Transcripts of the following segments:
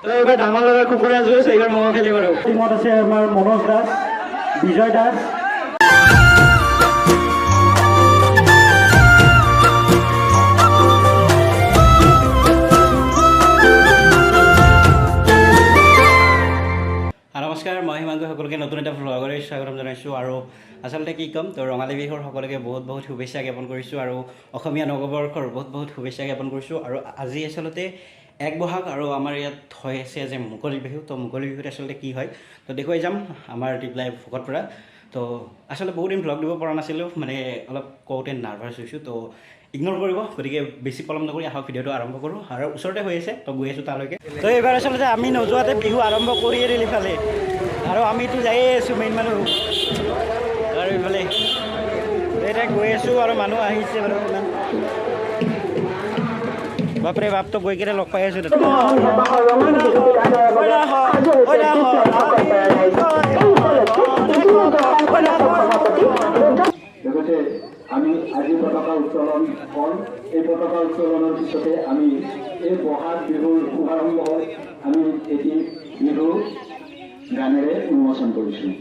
তো এইবাৰ ডাঙৰ ল'ৰা কুকুৰা যুঁজ এইবাৰ মঙহ খেলিব আৰু টিমত আছে আমাৰ মনোজ দাস, বিজয় দাস। নমস্কাৰ, মই হিমাংশু সকলোকে নতুন এটা ভ্লগলৈ স্বাগতম জনাইছোঁ। আৰু আচলতে কি ক'ম, তো ৰঙালী বিহুৰ সকলোকে বহুত বহুত শুভেচ্ছা জ্ঞাপন কৰিছোঁ আৰু অসমীয়া নৱবৰ্ষৰ বহুত বহুত শুভেচ্ছা জ্ঞাপন কৰিছোঁ। আৰু আজি আচলতে 1 বহাগ আৰু আমাৰ ইয়াত হৈ আছে যে মুকলি বিহু। তো মুকলি বিহুত আচলতে কি হয় তো দেখুৱাই যাম আমাৰ টিপলাই ভকত পৰা। তো আচলতে বহুত দিন ভ্লগ দিব পৰা নাছিলোঁ, মানে অলপ কওঁতে নাৰ্ভাছ হৈছোঁ, তো ইগন'ৰ কৰিব। গতিকে বেছি পলম নকৰি আহক ভিডিঅ'টো আৰম্ভ কৰোঁ। আৰু ওচৰতে হৈ আছে, তো গৈ আছোঁ তালৈকে। তো এইবাৰ আচলতে আমি নোযোৱাতে বিহু আৰম্ভ কৰিয়ে দিল ইফালে, আৰু আমিতো যায়ে আছোঁ মেইন মানুহ। আৰু ইফালে এতিয়া গৈ আছোঁ আৰু মানুহ আহিছে বাৰু ইমান। বাপৰে বাপ, তো গৈ কিনে লগ পাই আছোঁ। আমি আজি পতাকা উত্তোলন হ'ল। এই পতাকা উত্তোলনৰ পিছতে আমি এই বহাগ বিহুৰ শুভাৰম্ভ হ'ল। আমি এটি বিহু গানেৰে উন্মোচন কৰিছোঁ।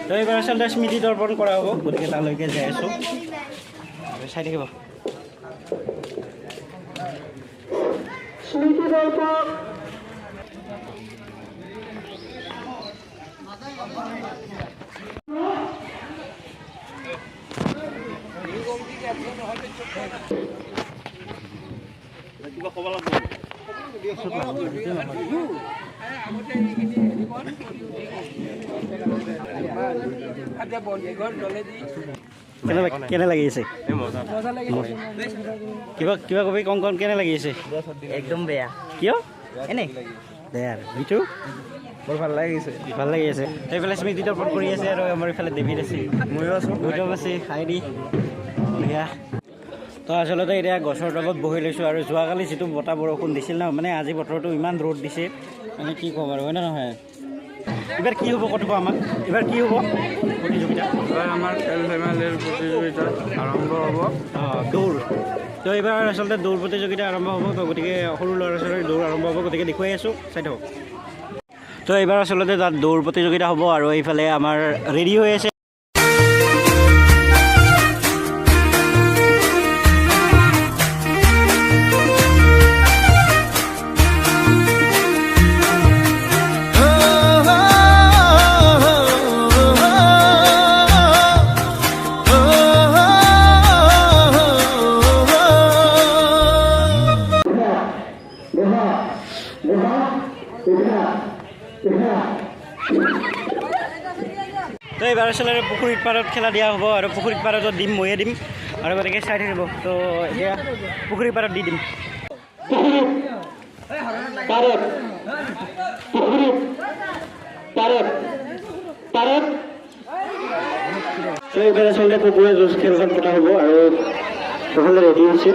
তো এইবাৰ আচলতে স্মৃতি দৰ্পণ কৰা হ'ব, গতিকে তালৈকে যাই আছোঁ। চাই থাকিব। স্মৃতি দৰ্পণ কিবা ক'ব লাগিব। কেনে লাগি আছে? কিবা কিবা কবি কম কম কেনে লাগি আছে? একদম বেয়া। কিয়? এনেই বেয়া আৰু বিটু বৰ ভাল লাগিছে। ভাল লাগি আছে। এইফালে স্মৃতি দৰ্পণ কৰি আছে, আৰু আমাৰ ইফালে ডেভিড আছে, ময়ো আছোঁ, গৌতম আছে, হাইদি বেয়া। তো আচলতে এতিয়া গছৰ তলত বহি লৈছোঁ। আৰু যোৱাকালি যিটো বতাহ বৰষুণ দিছিল ন, মানে আজি বতৰটো ইমান ৰ'দ দিছে, মানে কি ক'ম আৰু, হয় নে নহয়? এইবাৰ কি হ'ব ক'ব আমাক? এইবাৰ কি হ'ব প্ৰতিযোগিতা? এবাৰ আমাৰ খেল ধেমালিৰ প্ৰতিযোগিতা আৰম্ভ হ'ব। দৌৰ। তো এইবাৰ আচলতে দৌৰ প্ৰতিযোগিতা আৰম্ভ হ'ব। তো গতিকে সৰু ল'ৰা ছোৱালীৰ দৌৰ আৰম্ভ হ'ব, গতিকে দেখুৱাই আছোঁ, চাই থাকক। তো এইবাৰ আচলতে তাত দৌৰ প্ৰতিযোগিতা হ'ব, আৰু এইফালে আমাৰ ৰেডি হৈ আছে। তো এইবাৰ আচলতে পুখুৰীত পাৰত খেলা দিয়া হ'ব, আৰু পুখুৰীত পাৰতো দিম, ময়ে দিম, আৰু গতিকে চাই থাকিব। তো এতিয়া পুখুৰীৰ পাৰত দি দিম। তো এইবাৰ আচলতে কুকুৰা যুঁজ খেলখন পতা হ'ব, আৰু সকলোৱে ৰেডি হৈছে।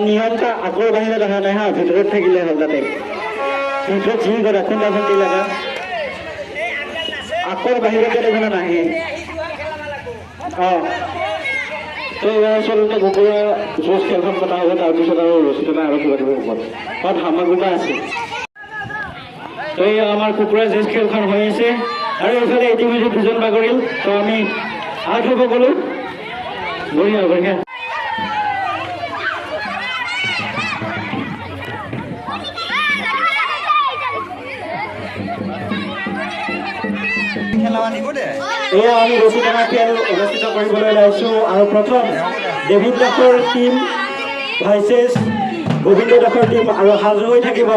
নিয়মটা আগৰ বাহিৰে দেখা নাই হা, ভিতৰত থাকিলে হ'ল। তাতে ভিতৰত যি কৰে খুন্দা খুন্দি লগা, আগৰ বাহিৰতে দেখোন নাহে। তো এইবাৰ আচলতে কুকুৰা যুঁজ খেলখন পতা হ'ব, তাৰপিছত আৰু ৰচিতনা আৰু কিবা কিবি হ'ব, তাত সামগ্ৰীটা আছে। তো এই আমাৰ কুকুৰা যুঁজ খেলখন হৈ আছে, আৰু এইফালে ইতিমধ্যে 2জন বাগৰিল। তো আমি আউট হ'ব গ'লো। বঢ়িয়া বঢ়িয়া। এয়া আমি ৰচিতনা খেল অনুষ্ঠিত কৰিবলৈ ওলাইছোঁ, আৰু প্ৰথম ডেভিড দাসৰ টিম ভাইচেছ গোবিন্দ দাসৰ টিম, আৰু সাজু হৈ থাকিব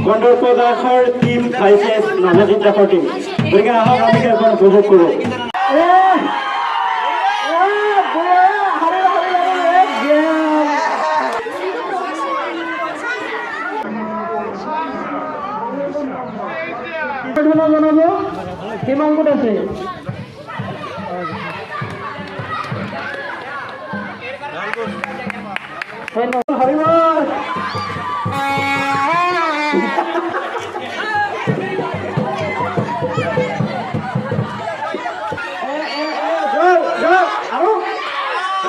কন্দৰ্প দাসৰ টিম ভাইচেছ নৱজিৎ দাসৰ টিম। গতিকে আহক আমি খেলখন উপভোগ কৰোঁ। জনাব হিমাংকুত আছে। হৰিবল আৰু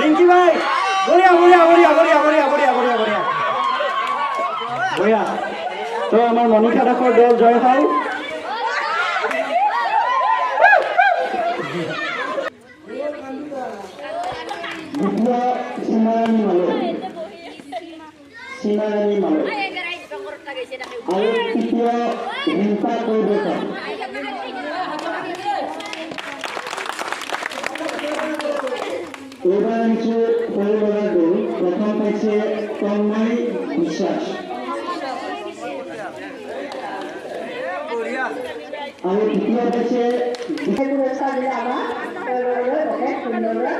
ৰিংকি ভাই বঢ়িয়া বঢ়িয়া বঢ়িয়া বঢ়িয়া বঢ়িয়া বঢ়িয়া বঢ়িয়া বঢ়িয়া বঢ়িয়া তো আমাৰ মণিকা দাসৰ দল জয় হয় দ্বিতীয় সীমাৰাণী মালক আৰু তৃতীয় ৰিম্পা কৈবৰ্তা এইবাৰ আনিছোঁ সৰু ল'ৰা দল প্ৰথম পাইছে তন্ময় বিশ্বাস আৰু দ্বিতীয় পাইছে পুৰস্কাৰ দিলে আমাক তেওঁলোকে অশেষ সুন্দৰভাৱে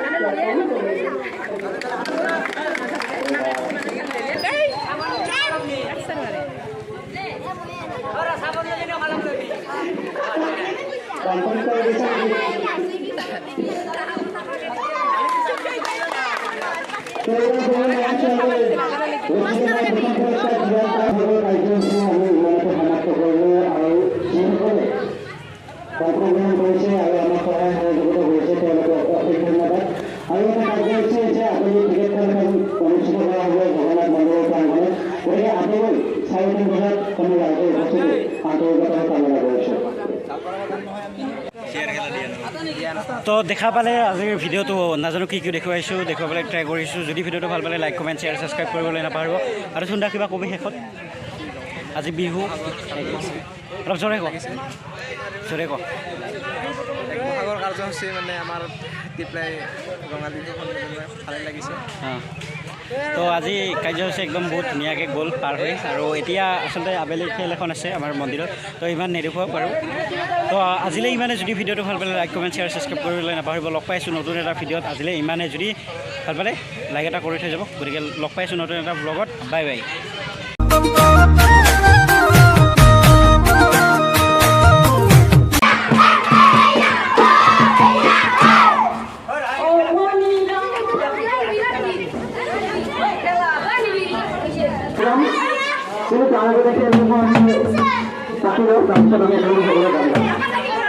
জ্ঞাপন কৰিছে অংশগ্ৰহণ কৰিছে আৰু আমাক সহায় সহযোগিতা কৰিছে তেওঁলোকক অশেষ ধন্যবাদ আৰু এটা কাৰ্য হৈছে যে আপুনি ক্ৰিকেট খেলখন অনুষ্ঠিত কৰা হ'ব জগন্নাথ মন্দিৰৰ প্ৰাংগণত গতিকে আপোনালোক 4:30 বজাত কোনো ৰাইজৰ উপস্থিতি আন্তৰিকতাৰে কামনা কৰিছোঁ তো দেখা পালে আজিৰ ভিডিঅ'টো নাজানো কি দেখুৱাইছোঁ দেখুৱাবলৈ ট্ৰাই কৰিছোঁ যদি ভিডিঅ'টো ভাল পালে লাইক কমেণ্ট শ্বেয়াৰ ছাবস্ক্ৰাইব কৰিবলৈ নাপাহৰিব আৰু সুন্দৰ কিবা কবি শেষত আজি বিহু অলপ জোৰে কওক জোৰে কওক আগৰ কাৰ্যসূচী মানে আমাৰ টিপ্লাই ৰঙালী ভালেই লাগিছে তো আজি কাৰ্যসূচী একদম বহুত ধুনীয়াকৈ গ'ল পাৰ হৈ আৰু এতিয়া আচলতে আবেলি খেল এখন আছে আমাৰ মন্দিৰত তো ইমান নেদেখুৱাব পাৰোঁ তো আজিলৈ ইমানে যদি ভিডিঅ'টো ভাল পালে লাইক কমেণ্ট শ্বেয়াৰ ছাবস্ক্ৰাইব কৰিবলৈ নাপাহৰিব লগ পাইছোঁ নতুন এটা ভিডিঅ'ত আজিলৈ ইমানে যদি ভাল পালে লাইক এটা কৰি থৈ যাব গতিকে লগ পাইছোঁ নতুন এটা ব্লগত বাই বাই কিন্তু তাৰ আগতে খেলসমূহ আমি পাতি লওঁ তাৰপিছত আমি সকলোৱে